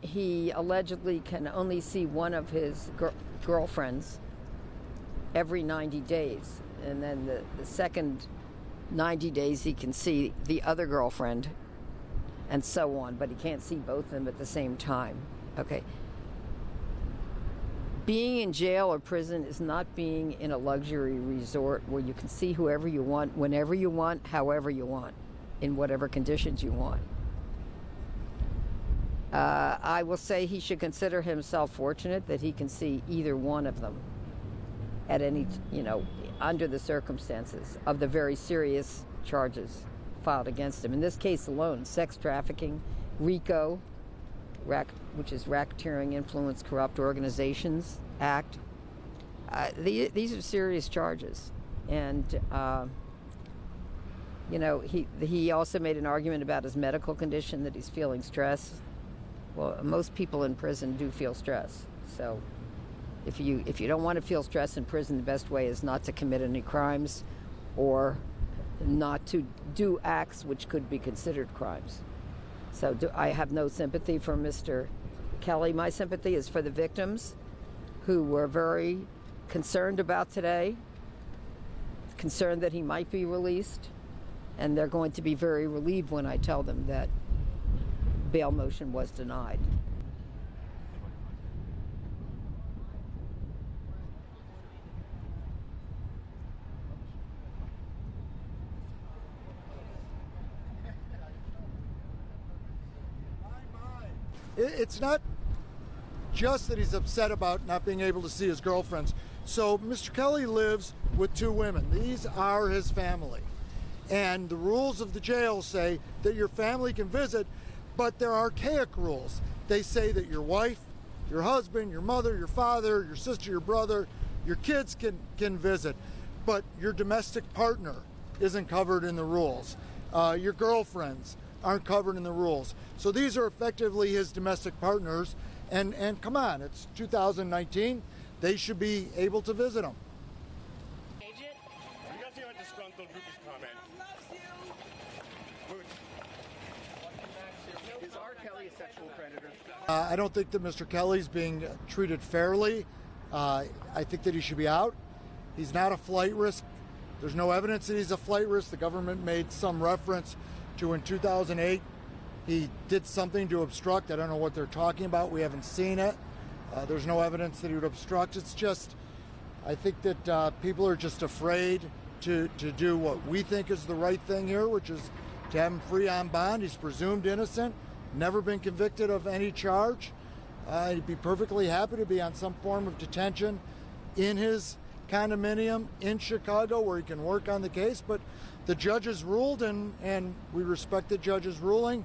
He allegedly can only see one of his girlfriends every 90 days. And then the second 90 days he can see the other girlfriend and so on. But he can't see both of them at the same time. Okay. Being in jail or prison is not being in a luxury resort where you can see whoever you want, whenever you want, however you want, in whatever conditions you want. I will say he should consider himself fortunate that he can see either one of them at any, under the circumstances of the very serious charges filed against him. In this case alone, sex trafficking, RICO, which is Racketeering, Influence, Corrupt Organizations Act. These are serious charges. And, he also made an argument about his medical condition, that he's feeling stress. Well, most people in prison do feel stress. So if you don't want to feel stress in prison, the best way is not to commit any crimes or not to do acts which could be considered crimes. So I have no sympathy for Mr. Kelly. My sympathy is for the victims who were very concerned about today, concerned that he might be released, and they're going to be very relieved when I tell them that bail motion was denied. It's not just that he's upset about not being able to see his girlfriends. So Mr. Kelly lives with two women. These are his family. And the rules of the jail say that your family can visit, but they're archaic rules. They say that your wife, your husband, your mother, your father, your sister, your brother, your kids can visit, but your domestic partner isn't covered in the rules. Your girlfriends aren't covered in the rules. So these are effectively his domestic partners, and come on, it's 2019. They should be able to visit him. Agent? Nothing on disgruntled Rupert's comment. Is R. Kelly a sexual predator? I don't think that Mr. Kelly's being treated fairly. I think that he should be out. He's not a flight risk. There's no evidence that he's a flight risk. The government made some reference to in 2008 he did something to obstruct. I don't know what they're talking about. We haven't seen it. There's no evidence that he would obstruct. It's just, I think that people are just afraid to do what we think is the right thing here, which is to have him free on bond. He's presumed innocent, never been convicted of any charge. He'd be perfectly happy to be on some form of detention in his condominium in Chicago where he can work on the case. But the judge has ruled, and we respect the judge's ruling.